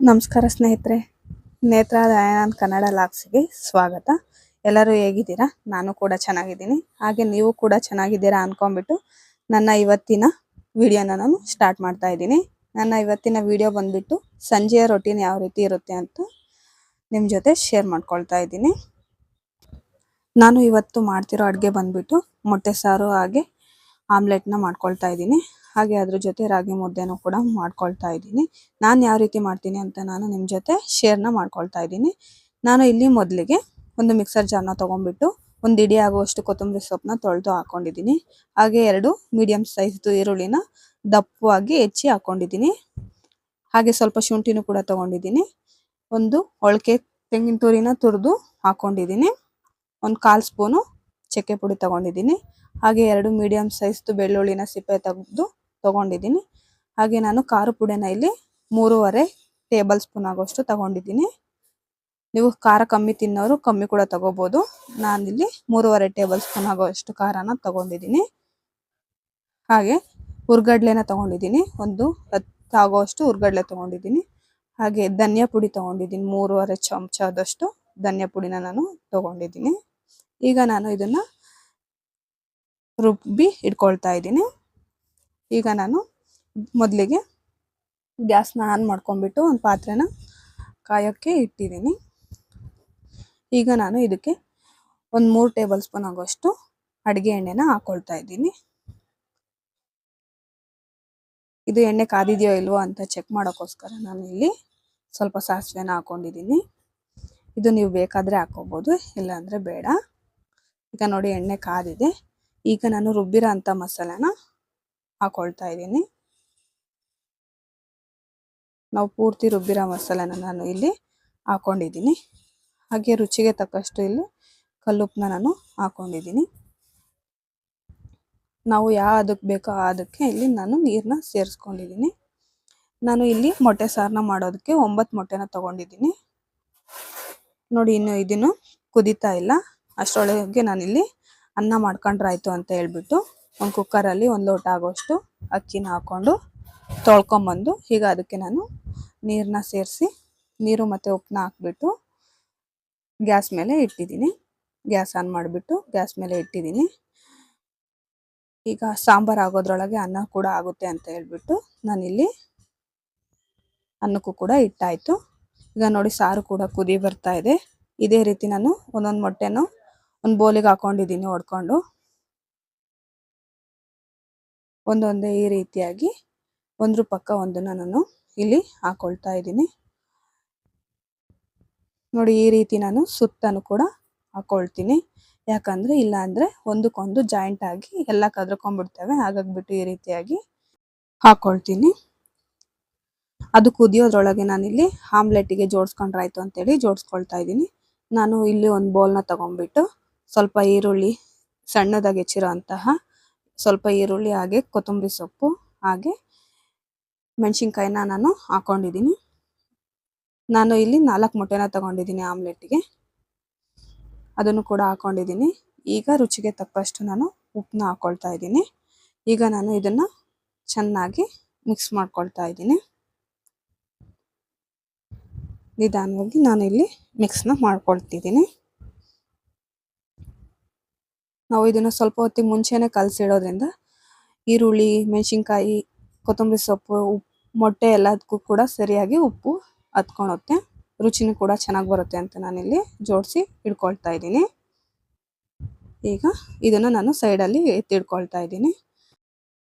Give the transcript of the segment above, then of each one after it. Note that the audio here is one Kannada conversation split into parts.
ನಮಸ್ಕಾರ ಸ್ನೇಹಿತರೆ, ನೇತ್ರ ದಯಾನಂದ್ ಕನ್ನಡ ಲಾಗ್ಸ್ಗೆ ಸ್ವಾಗತ. ಎಲ್ಲರೂ ಹೇಗಿದ್ದೀರಾ? ನಾನು ಕೂಡ ಚೆನ್ನಾಗಿದ್ದೀನಿ. ಹಾಗೆ ನೀವು ಕೂಡ ಚೆನ್ನಾಗಿದ್ದೀರಾ ಅನ್ಕೊಂಡ್ಬಿಟ್ಟು ನನ್ನ ಇವತ್ತಿನ ವಿಡಿಯೋನ ನಾನು ಸ್ಟಾರ್ಟ್ ಮಾಡ್ತಾ ಇದ್ದೀನಿ. ನನ್ನ ಇವತ್ತಿನ ವಿಡಿಯೋ ಬಂದ್ಬಿಟ್ಟು ಸಂಜೆಯ ರೊಟೀನ್ ಯಾವ ರೀತಿ ಇರುತ್ತೆ ಅಂತ ನಿಮ್ಮ ಜೊತೆ ಶೇರ್ ಮಾಡ್ಕೊಳ್ತಾ ಇದ್ದೀನಿ. ನಾನು ಇವತ್ತು ಮಾಡ್ತಿರೋ ಅಡುಗೆ ಬಂದ್ಬಿಟ್ಟು ಮೊಟ್ಟೆ ಸಾರು ಹಾಗೆ ಆಮ್ಲೆಟ್ನ ಮಾಡ್ಕೊಳ್ತಾ ಇದ್ದೀನಿ. ಹಾಗೆ ಅದ್ರ ಜೊತೆ ರಾಗಿ ಮುದ್ದೆನೂ ಕೂಡ ಮಾಡ್ಕೊಳ್ತಾ ಇದ್ದೀನಿ. ನಾನು ಯಾವ ರೀತಿ ಮಾಡ್ತೀನಿ ಅಂತ ನಾನು ನಿಮ್ಮ ಜೊತೆ ಶೇರ್ನ ಮಾಡ್ಕೊಳ್ತಾ ಇದ್ದೀನಿ. ನಾನು ಇಲ್ಲಿ ಮೊದಲಿಗೆ ಒಂದು ಮಿಕ್ಸರ್ ಜಾರ್ನ ತೊಗೊಂಡ್ಬಿಟ್ಟು ಒಂದು ಇಡಿ ಆಗುವಷ್ಟು ಕೊತ್ತಂಬರಿ ಸೊಪ್ಪನ್ನ ತೊಳೆದು ಹಾಕೊಂಡಿದ್ದೀನಿ. ಹಾಗೆ 2 ಮೀಡಿಯಂ ಸೈಜ್ದು ಈರುಳ್ಳಿನ ದಪ್ಪವಾಗಿ ಹೆಚ್ಚಿ ಹಾಕೊಂಡಿದ್ದೀನಿ. ಹಾಗೆ ಸ್ವಲ್ಪ ಶುಂಠಿನೂ ಕೂಡ ತೊಗೊಂಡಿದ್ದೀನಿ. ಒಂದು ಒಳಕೆ ತೆಂಗಿನ ತುರಿನ ತುರಿದು ಹಾಕೊಂಡಿದ್ದೀನಿ. ಒಂದು 1/4 ಸ್ಪೂನು ಚಕ್ಕೆ ಪುಡಿ ತೊಗೊಂಡಿದ್ದೀನಿ. ಹಾಗೆ 2 ಮೀಡಿಯಂ ಸೈಜ್ದು ಬೆಳ್ಳುಳ್ಳಿನ ಸಿಪ್ಪೆ ತೆಗೆದು ತೊಗೊಂಡಿದ್ದೀನಿ. ಹಾಗೆ ನಾನು ಖಾರ ಪುಡಿನ ಇಲ್ಲಿ 3.5 ಟೇಬಲ್ ಸ್ಪೂನ್ ಆಗೋಷ್ಟು ತಗೊಂಡಿದ್ದೀನಿ. ನೀವು ಖಾರ ಕಮ್ಮಿ ತಿನ್ನೋರು ಕಮ್ಮಿ ಕೂಡ ತಗೋಬಹುದು. ನಾನಿಲ್ಲಿ 3.5 ಟೇಬಲ್ ಸ್ಪೂನ್ ಆಗೋಷ್ಟು ಖಾರನ ತಗೊಂಡಿದ್ದೀನಿ. ಹಾಗೆ ಹುರ್ಗಡ್ಲೆನ ತಗೊಂಡಿದ್ದೀನಿ. ಒಂದು 10 ಆಗೋಷ್ಟು ಹುರ್ಗಡ್ಲೆ ತಗೊಂಡಿದ್ದೀನಿ. ಹಾಗೆ ಧನಿಯಾ ಪುಡಿ ತಗೊಂಡಿದ್ದೀನಿ. 3.5 ಚಮಚದಷ್ಟು ಧನಿಯಾ ಪುಡಿನ ನಾನು ತಗೊಂಡಿದ್ದೀನಿ. ಈಗ ನಾನು ಇದನ್ನ ರುಬ್ಬಿ ಇಟ್ಕೊಳ್ತಾ ಇದ್ದೀನಿ. ಈಗ ನಾನು ಮೊದಲಿಗೆ ಗ್ಯಾಸ್ನ ಆನ್ ಮಾಡ್ಕೊಂಡ್ಬಿಟ್ಟು ಒಂದು ಪಾತ್ರೆನ ಕಾಯೋಕ್ಕೆ ಇಟ್ಟಿದ್ದೀನಿ. ಈಗ ನಾನು ಇದಕ್ಕೆ ಒಂದು 3 ಟೇಬಲ್ ಸ್ಪೂನ್ ಆಗೋಷ್ಟು ಅಡುಗೆ ಎಣ್ಣೆನ ಹಾಕೊಳ್ತಾ ಇದ್ದೀನಿ. ಇದು ಎಣ್ಣೆ ಕಾದಿದೆಯೋ ಇಲ್ವೋ ಅಂತ ಚೆಕ್ ಮಾಡೋಕ್ಕೋಸ್ಕರ ನಾನು ಇಲ್ಲಿ ಸ್ವಲ್ಪ ಸಾಸಿವೆನ ಹಾಕೊಂಡಿದ್ದೀನಿ. ಇದು ನೀವು ಬೇಕಾದರೆ ಹಾಕೋಬೋದು, ಇಲ್ಲಾಂದರೆ ಬೇಡ. ಈಗ ನೋಡಿ ಎಣ್ಣೆ ಕಾದಿದೆ. ಈಗ ನಾನು ರುಬ್ಬಿರೋ ಅಂಥ ಮಸಾಲೆನ ಹಾಕೊಳ್ತಾ ಇದ್ದೀನಿ. ನಾವು ಪೂರ್ತಿ ರುಬ್ಬಿರೋ ಮಸಾಲೆನ ನಾನು ಇಲ್ಲಿ ಹಾಕೊಂಡಿದ್ದೀನಿ. ಹಾಗೆ ರುಚಿಗೆ ತಕ್ಕಷ್ಟು ಇಲ್ಲಿ ಕಲ್ಲುಪ್ಪನ್ನ ನಾನು ಹಾಕೊಂಡಿದ್ದೀನಿ. ನಾವು ಯಾವುದಕ್ಕೆ ಬೇಕೋ ಅದಕ್ಕೆ ಇಲ್ಲಿ ನಾನು ನೀರನ್ನ ಸೇರಿಸ್ಕೊಂಡಿದ್ದೀನಿ. ನಾನು ಇಲ್ಲಿ ಮೊಟ್ಟೆ ಸಾರನ್ನ ಮಾಡೋದಕ್ಕೆ 9 ಮೊಟ್ಟೆನ ತೊಗೊಂಡಿದ್ದೀನಿ. ನೋಡಿ, ಇನ್ನು ಇದನ್ನು ಕುದೀತಾ ಇಲ್ಲ. ಅಷ್ಟರೊಳಗೆ ನಾನಿಲ್ಲಿ ಅನ್ನ ಮಾಡ್ಕೊಂಡ್ರಾಯ್ತು ಅಂತ ಹೇಳ್ಬಿಟ್ಟು ಒಂದು ಕುಕ್ಕರಲ್ಲಿ 1 ಲೋಟ ಆಗೋಷ್ಟು ಅಕ್ಕಿನ ಹಾಕ್ಕೊಂಡು ತೊಳ್ಕೊಂಬಂದು ಈಗ ಅದಕ್ಕೆ ನಾನು ನೀರನ್ನ ಸೇರಿಸಿ ನೀರು ಮತ್ತು ಉಪ್ಪನ್ನ ಹಾಕ್ಬಿಟ್ಟು ಗ್ಯಾಸ್ ಮೇಲೆ ಇಟ್ಟಿದ್ದೀನಿ. ಗ್ಯಾಸ್ ಆನ್ ಮಾಡಿಬಿಟ್ಟು ಗ್ಯಾಸ್ ಮೇಲೆ ಇಟ್ಟಿದ್ದೀನಿ. ಈಗ ಸಾಂಬಾರು ಆಗೋದ್ರೊಳಗೆ ಅನ್ನ ಕೂಡ ಆಗುತ್ತೆ ಅಂತ ಹೇಳ್ಬಿಟ್ಟು ನಾನಿಲ್ಲಿ ಅನ್ನಕ್ಕೂ ಕೂಡ ಇಟ್ಟಾಯಿತು. ಈಗ ನೋಡಿ ಸಾರು ಕೂಡ ಕುದಿ ಬರ್ತಾ ಇದೆ. ಇದೇ ರೀತಿ ನಾನು ಒಂದೊಂದು ಮೊಟ್ಟೆನೂ ಒಂದು ಬೋಲಿಗೆ ಹಾಕೊಂಡಿದ್ದೀನಿ. ಹೊಡ್ಕೊಂಡು ಒಂದೊಂದೇ ಈ ರೀತಿಯಾಗಿ ಒಂದ್ರ ಪಕ್ಕ ಒಂದನ್ನು ನಾನು ಇಲ್ಲಿ ಹಾಕೊಳ್ತಾ ಇದ್ದೀನಿ. ನೋಡಿ, ಈ ರೀತಿ ನಾನು ಸುತ್ತನೂ ಕೂಡ ಹಾಕೊಳ್ತೀನಿ. ಯಾಕಂದರೆ ಇಲ್ಲ ಅಂದರೆ ಒಂದಕ್ಕೊಂದು ಜಾಯಿಂಟ್ ಆಗಿ ಎಲ್ಲ ಕದ್ರಕೊಂಡ್ಬಿಡ್ತವೆ. ಹಾಗಾಗ್ಬಿಟ್ಟು ಈ ರೀತಿಯಾಗಿ ಹಾಕೊಳ್ತೀನಿ. ಅದು ಕುದಿಯೋದ್ರೊಳಗೆ ನಾನಿಲ್ಲಿ ಆಮ್ಲೆಟ್ಟಿಗೆ ಜೋಡಿಸ್ಕೊಂಡ್ರಾಯ್ತು ಅಂತೇಳಿ ಜೋಡಿಸ್ಕೊಳ್ತಾ ಇದ್ದೀನಿ. ನಾನು ಇಲ್ಲಿ ಒಂದು ಬೌಲ್ನ ತೊಗೊಂಡ್ಬಿಟ್ಟು ಸ್ವಲ್ಪ ಈರುಳ್ಳಿ ಸಣ್ಣದಾಗಿ ಹೆಚ್ಚಿರೋ ಅಂತಹ ಸ್ವಲ್ಪ ಈರುಳ್ಳಿ ಹಾಗೆ ಕೊತ್ತಂಬರಿ ಸೊಪ್ಪು ಹಾಗೆ ಮೆಣಸಿನ್ಕಾಯಿನ ನಾನು ಹಾಕೊಂಡಿದ್ದೀನಿ. ನಾನು ಇಲ್ಲಿ 4 ಮೊಟ್ಟೆನ ತೊಗೊಂಡಿದ್ದೀನಿ ಆಮ್ಲೆಟ್ಟಿಗೆ. ಅದನ್ನು ಕೂಡ ಹಾಕೊಂಡಿದ್ದೀನಿ. ಈಗ ರುಚಿಗೆ ತಕ್ಕಷ್ಟು ನಾನು ಉಪ್ಪನ್ನ ಹಾಕ್ಕೊಳ್ತಾ ಇದ್ದೀನಿ. ಈಗ ನಾನು ಇದನ್ನು ಚೆನ್ನಾಗಿ ಮಿಕ್ಸ್ ಮಾಡ್ಕೊಳ್ತಾ ಇದ್ದೀನಿ. ನಿಧಾನವಾಗಿ ನಾನು ಇಲ್ಲಿ ಮಿಕ್ಸ್ನ ಮಾಡ್ಕೊಳ್ತಿದ್ದೀನಿ. ನಾವು ಇದನ್ನು ಸ್ವಲ್ಪ ಹೊತ್ತಿಗೆ ಮುಂಚೆನೇ ಕಲಸಿಡೋದ್ರಿಂದ ಈರುಳ್ಳಿ, ಮೆಣಸಿನ್ಕಾಯಿ, ಕೊತ್ತಂಬರಿ ಸೊಪ್ಪು, ಮೊಟ್ಟೆ ಎಲ್ಲದಕ್ಕೂ ಕೂಡ ಸರಿಯಾಗಿ ಉಪ್ಪು ಹತ್ಕೊಳುತ್ತೆ. ರುಚಿನೂ ಕೂಡ ಚೆನ್ನಾಗಿ ಬರುತ್ತೆ ಅಂತ ನಾನಿಲ್ಲಿ ಜೋಡಿಸಿ ಇಟ್ಕೊಳ್ತಾ ಇದ್ದೀನಿ. ಈಗ ಇದನ್ನು ನಾನು ಸೈಡಲ್ಲಿ ಎತ್ತಿಡ್ಕೊಳ್ತಾ ಇದ್ದೀನಿ.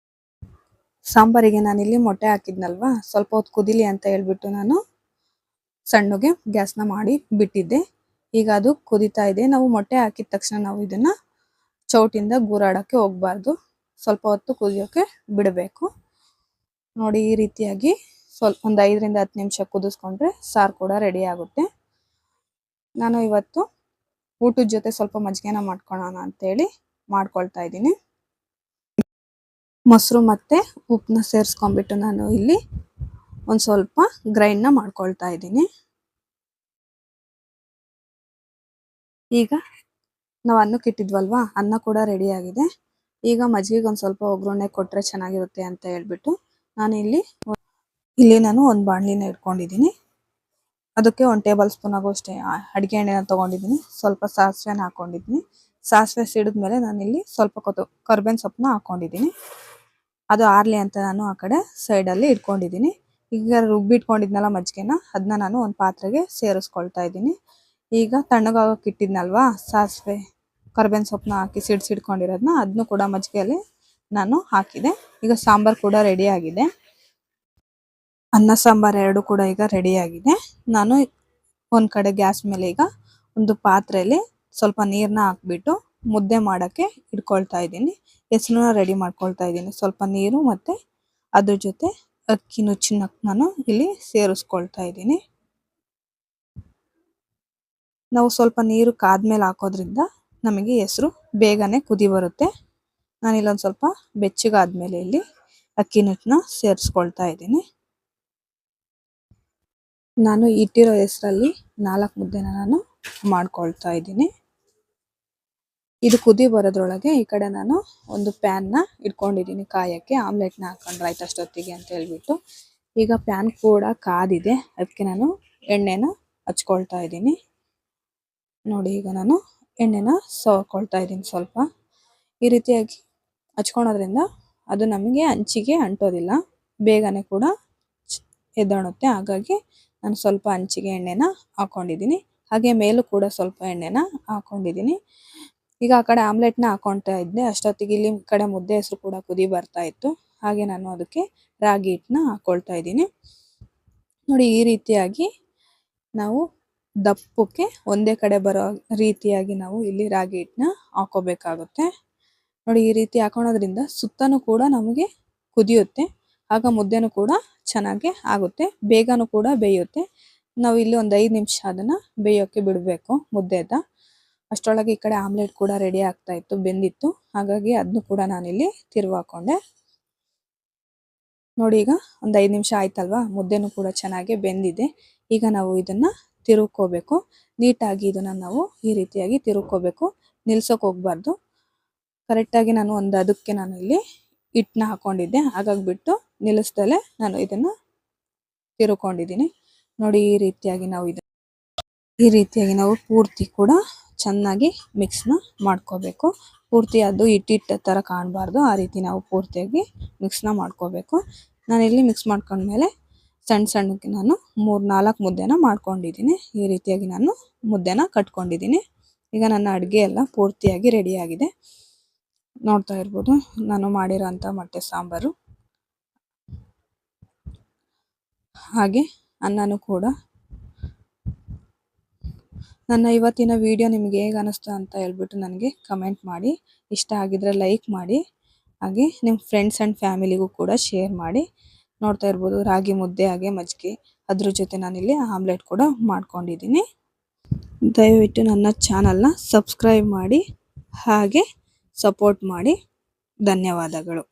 ಸಾಂಬಾರಿಗೆ ನಾನಿಲ್ಲಿ ಮೊಟ್ಟೆ ಹಾಕಿದ್ನಲ್ವ, ಸ್ವಲ್ಪ ಹೊತ್ತು ಕುದಿಲಿ ಅಂತ ಹೇಳ್ಬಿಟ್ಟು ನಾನು ಸಣ್ಣಗೆ ಗ್ಯಾಸ್ನ ಮಾಡಿ ಬಿಟ್ಟಿದ್ದೆ. ಈಗ ಅದು ಕುದೀತಾ ಇದೆ. ನಾವು ಮೊಟ್ಟೆ ಹಾಕಿದ ತಕ್ಷಣ ನಾವು ಇದನ್ನು ಚೌಟಿಂದ ಗೂರಾಡೋಕ್ಕೆ ಹೋಗಬಾರ್ದು. ಸ್ವಲ್ಪ ಹೊತ್ತು ಕುದಿಯೋಕ್ಕೆ ಬಿಡಬೇಕು. ನೋಡಿ, ಈ ರೀತಿಯಾಗಿ ಒಂದು 5 ರಿಂದ 10 ನಿಮಿಷ ಕುದಿಸ್ಕೊಂಡ್ರೆ ಸಾರು ಕೂಡ ರೆಡಿ ಆಗುತ್ತೆ. ನಾನು ಇವತ್ತು ಊಟದ ಜೊತೆ ಸ್ವಲ್ಪ ಮಜ್ಜಿಗೆನ ಮಾಡ್ಕೊಳ್ಳೋಣ ಅಂತೇಳಿ ಮಾಡ್ಕೊಳ್ತಾ ಇದ್ದೀನಿ. ಮೊಸರು ಮತ್ತು ಉಪ್ಪನ್ನ ಸೇರಿಸ್ಕೊಂಡ್ಬಿಟ್ಟು ನಾನು ಇಲ್ಲಿ ಒಂದು ಸ್ವಲ್ಪ ಗ್ರೈಂಡ್ನ ಮಾಡ್ಕೊಳ್ತಾ ಇದ್ದೀನಿ. ಈಗ ನಾವು ಅನ್ನಕ್ಕೆ ಇಟ್ಟಿದ್ವಲ್ವ, ಅನ್ನ ಕೂಡ ರೆಡಿಯಾಗಿದೆ. ಈಗ ಮಜ್ಜಿಗೆಗೆ ಒಂದು ಸ್ವಲ್ಪ ಒಗ್ಗರಣೆ ಕೊಟ್ಟರೆ ಚೆನ್ನಾಗಿರುತ್ತೆ ಅಂತ ಹೇಳ್ಬಿಟ್ಟು ನಾನು ಇಲ್ಲಿ ನಾನು ಒಂದು ಬಾಣಲಿನ ಇಟ್ಕೊಂಡಿದ್ದೀನಿ. ಅದಕ್ಕೆ 1 ಟೇಬಲ್ ಸ್ಪೂನ್ ಆಗುವಷ್ಟು ಅಡಿಗೆ ಎಣ್ಣೆನ ತಗೊಂಡಿದ್ದೀನಿ. ಸ್ವಲ್ಪ ಸಾಸಿವೆನ ಹಾಕೊಂಡಿದ್ದೀನಿ. ಸಾಸಿವೆ ಸಿಡಿದ್ಮೇಲೆ ನಾನಿಲ್ಲಿ ಸ್ವಲ್ಪ ಕರ್ಬೇವಿನ ಸೊಪ್ಪನ್ನ ಹಾಕೊಂಡಿದ್ದೀನಿ. ಅದು ಆರ್ಲಿ ಅಂತ ನಾನು ಆ ಕಡೆ ಸೈಡಲ್ಲಿ ಇಟ್ಕೊಂಡಿದ್ದೀನಿ. ಈಗ ರುಬ್ಬಿಟ್ಕೊಂಡಿದ್ನಲ್ಲ ಮಜ್ಜಿಗೆನ, ಅದನ್ನ ನಾನು ಒಂದು ಪಾತ್ರೆಗೆ ಸೇರಿಸ್ಕೊಳ್ತಾ ಇದ್ದೀನಿ. ಈಗ ತಣ್ಣಗಾಗೋಕೆ ಇಟ್ಟಿದ್ನಲ್ವಾ ಸಾಸಿವೆ ಕರ್ಬೇವಿನ ಸೊಪ್ಪನ್ನ ಹಾಕಿ ಸಿಡ್ಕೊಂಡಿರೋದನ್ನ, ಅದನ್ನು ಕೂಡ ಮಜ್ಜಿಗೆಯಲ್ಲಿ ನಾನು ಹಾಕಿದೆ. ಈಗ ಸಾಂಬಾರು ಕೂಡ ರೆಡಿ ಆಗಿದೆ. ಅನ್ನ ಸಾಂಬಾರು ಎರಡು ಕೂಡ ಈಗ ರೆಡಿ ಆಗಿದೆ. ನಾನು ಒಂದು ಕಡೆ ಗ್ಯಾಸ್ ಮೇಲೆ ಈಗ ಒಂದು ಪಾತ್ರೆಯಲ್ಲಿ ಸ್ವಲ್ಪ ನೀರನ್ನ ಹಾಕ್ಬಿಟ್ಟು ಮುದ್ದೆ ಮಾಡೋಕ್ಕೆ ಇಟ್ಕೊಳ್ತಾ ಇದ್ದೀನಿ. ಹೆಸರನ್ನ ರೆಡಿ ಮಾಡ್ಕೊಳ್ತಾ ಇದ್ದೀನಿ. ಸ್ವಲ್ಪ ನೀರು ಮತ್ತು ಅದ್ರ ಜೊತೆ ಅಕ್ಕಿ ನುಚ್ಚನ್ನ ನಾನು ಇಲ್ಲಿ ಸೇರಿಸ್ಕೊಳ್ತಾ ಇದ್ದೀನಿ. ನಾವು ಸ್ವಲ್ಪ ನೀರು ಕಾದ್ಮೇಲೆ ಹಾಕೋದ್ರಿಂದ ನಮಗೆ ಹೆಸರು ಬೇಗನೆ ಕುದಿ ಬರುತ್ತೆ. ನಾನಿಲ್ಲೊಂದು ಸ್ವಲ್ಪ ಬೆಚ್ಚಗಾದ್ಮೇಲೆ ಇಲ್ಲಿ ಅಕ್ಕಿ ನುಚ್ಚನ್ನ ಸೇರಿಸ್ಕೊಳ್ತಾ ಇದ್ದೀನಿ. ನಾನು ಇಟ್ಟಿರೋ ಹೆಸರಲ್ಲಿ 4 ಮುದ್ದೆನ ನಾನು ಮಾಡ್ಕೊಳ್ತಾ ಇದ್ದೀನಿ. ಇದು ಕುದಿ ಬರೋದ್ರೊಳಗೆ ಈ ಕಡೆ ನಾನು ಒಂದು ಪ್ಯಾನ್ನ ಇಟ್ಕೊಂಡಿದ್ದೀನಿ ಕಾಯಕ್ಕೆ. ಆಮ್ಲೆಟ್ನ ಹಾಕೊಂಡ್ರೆ ಆಯ್ತು ಅಷ್ಟೊತ್ತಿಗೆ ಅಂತ ಹೇಳ್ಬಿಟ್ಟು. ಈಗ ಪ್ಯಾನ್ ಕೂಡ ಕಾದಿದೆ, ಅದಕ್ಕೆ ನಾನು ಎಣ್ಣೆನ ಹಚ್ಕೊಳ್ತಾ ಇದ್ದೀನಿ. ನೋಡಿ, ಈಗ ನಾನು ಎಣ್ಣೆನ ಸವರ್ಕೊಳ್ತಾ ಇದ್ದೀನಿ. ಸ್ವಲ್ಪ ಈ ರೀತಿಯಾಗಿ ಹಚ್ಕೊಳೋದ್ರಿಂದ ಅದು ನಮಗೆ ಹಂಚಿಗೆ ಅಂಟೋದಿಲ್ಲ, ಬೇಗನೆ ಕೂಡ ಎದ್ದೊಣುತ್ತೆ. ಹಾಗಾಗಿ ನಾನು ಸ್ವಲ್ಪ ಹಂಚಿಗೆ ಎಣ್ಣೆನ ಹಾಕೊಂಡಿದ್ದೀನಿ. ಹಾಗೆ ಮೇಲೂ ಕೂಡ ಸ್ವಲ್ಪ ಎಣ್ಣೆನ ಹಾಕೊಂಡಿದ್ದೀನಿ. ಈಗ ಆ ಕಡೆ ಆಮ್ಲೆಟ್ನ ಹಾಕೊಳ್ತಾ ಇದ್ದೆ, ಅಷ್ಟೊತ್ತಿಗೆ ಇಲ್ಲಿ ಕಡೆ ಮುದ್ದೆ ಹೆಸರು ಕೂಡ ಕುದಿ ಬರ್ತಾ ಇತ್ತು. ಹಾಗೆ ನಾನು ಅದಕ್ಕೆ ರಾಗಿ ಹಿಟ್ಟನ್ನ ಹಾಕೊಳ್ತಾ ಇದ್ದೀನಿ. ನೋಡಿ, ಈ ರೀತಿಯಾಗಿ ನಾವು ದಪ್ಪಕ್ಕೆ ಒಂದೇ ಕಡೆ ಬರೋ ರೀತಿಯಾಗಿ ನಾವು ಇಲ್ಲಿ ರಾಗಿ ಹಿಟ್ಟನ್ನ ಹಾಕೋಬೇಕಾಗುತ್ತೆ. ನೋಡಿ, ಈ ರೀತಿ ಹಾಕೊಳೋದ್ರಿಂದ ಸುತ್ತನೂ ಕೂಡ ನಮಗೆ ಕುದಿಯುತ್ತೆ. ಆಗ ಮುದ್ದೆನೂ ಕೂಡ ಚೆನ್ನಾಗಿ ಆಗುತ್ತೆ, ಬೇಗನೂ ಕೂಡ ಬೇಯುತ್ತೆ. ನಾವು ಇಲ್ಲಿ ಒಂದು 5 ನಿಮಿಷ ಅದನ್ನು ಬೇಯೋಕ್ಕೆ ಬಿಡಬೇಕು ಮುದ್ದೆದ. ಅಷ್ಟರೊಳಗೆ ಈ ಕಡೆ ಆಮ್ಲೆಟ್ ಕೂಡ ರೆಡಿ ಆಗ್ತಾ ಇತ್ತು, ಬೆಂದಿತ್ತು. ಹಾಗಾಗಿ ಅದನ್ನು ಕೂಡ ನಾನಿಲ್ಲಿ ತಿರುವು ಹಾಕೊಂಡೆ. ನೋಡಿ, ಈಗ ಒಂದು 5 ನಿಮಿಷ ಆಯ್ತಲ್ವಾ, ಮುದ್ದೆನೂ ಕೂಡ ಚೆನ್ನಾಗಿ ಬೆಂದಿದೆ. ಈಗ ನಾವು ಇದನ್ನ ತಿರುವ್ಕೋಬೇಕು. ನೀಟಾಗಿ ಇದನ್ನ ನಾವು ಈ ರೀತಿಯಾಗಿ ತಿರುವ್ಕೋಬೇಕು, ನಿಲ್ಸೋಕೆ ಹೋಗ್ಬಾರ್ದು. ಕರೆಕ್ಟಾಗಿ ನಾನು ಇಲ್ಲಿ ಹಿಟ್ಟನ್ನ ಹಾಕೊಂಡಿದ್ದೆ, ಹಾಗಾಗ್ಬಿಟ್ಟು ನಿಲ್ಲಿಸ್ದಲೆ ನಾನು ಇದನ್ನ ತಿರುವ್ಕೊಂಡಿದ್ದೀನಿ. ನೋಡಿ, ಈ ರೀತಿಯಾಗಿ ನಾವು ಪೂರ್ತಿ ಕೂಡ ಚೆನ್ನಾಗಿ ಮಿಕ್ಸ್ನ ಮಾಡ್ಕೋಬೇಕು. ಪೂರ್ತಿ ಅದು ಹಿಟ್ಟಿಟ್ಟ ಥರ ಕಾಣಬಾರ್ದು, ಆ ರೀತಿ ನಾವು ಪೂರ್ತಿಯಾಗಿ ಮಿಕ್ಸ್ನ ಮಾಡ್ಕೋಬೇಕು. ನಾನಿಲ್ಲಿ ಮಿಕ್ಸ್ ಮಾಡ್ಕೊಂಡ್ಮೇಲೆ ಸಣ್ಣಕ್ಕೆ ನಾನು 3-4 ಮುದ್ದೆನ ಮಾಡ್ಕೊಂಡಿದ್ದೀನಿ. ಈ ರೀತಿಯಾಗಿ ನಾನು ಮುದ್ದೆನ ಕಟ್ಕೊಂಡಿದ್ದೀನಿ. ಈಗ ನನ್ನ ಅಡುಗೆ ಎಲ್ಲ ಪೂರ್ತಿಯಾಗಿ ರೆಡಿಯಾಗಿದೆ. ನೋಡ್ತಾ ಇರ್ಬೋದು ನಾನು ಮಾಡಿರೋಂಥ ಮೊಟ್ಟೆ ಸಾಂಬಾರು. ಹಾಗೆ ಅನ್ನನೂ ಕೂಡ. ನನ್ನ ಇವತ್ತಿನ ವಿಡಿಯೋ ನಿಮಗೆ ಹೇಗೆ ಅನ್ನಿಸ್ತು ಅಂತ ಹೇಳ್ಬಿಟ್ಟು ನನಗೆ ಕಮೆಂಟ್ ಮಾಡಿ. ಇಷ್ಟ ಆಗಿದ್ರೆ ಲೈಕ್ ಮಾಡಿ, ಹಾಗೆ ನಿಮ್ಮ ಫ್ರೆಂಡ್ಸ್ ಆ್ಯಂಡ್ ಫ್ಯಾಮಿಲಿಗೂ ಕೂಡ ಶೇರ್ ಮಾಡಿ. ನೋಡ್ತಾ ಇರ್ಬೋದು ರಾಗಿ ಮುದ್ದೆ ಹಾಗೆ ಮಜ್ಜಿಗೆ, ಅದ್ರ ಜೊತೆ ನಾನಿಲ್ಲಿ ಆಮ್ಲೆಟ್ ಕೂಡ ಮಾಡ್ಕೊಂಡಿದ್ದೀನಿ. ದಯವಿಟ್ಟು ನನ್ನ ಚಾನಲ್ನ ಸಬ್ಸ್ಕ್ರೈಬ್ ಮಾಡಿ ಹಾಗೆ ಸಪೋರ್ಟ್ ಮಾಡಿ. ಧನ್ಯವಾದಗಳು.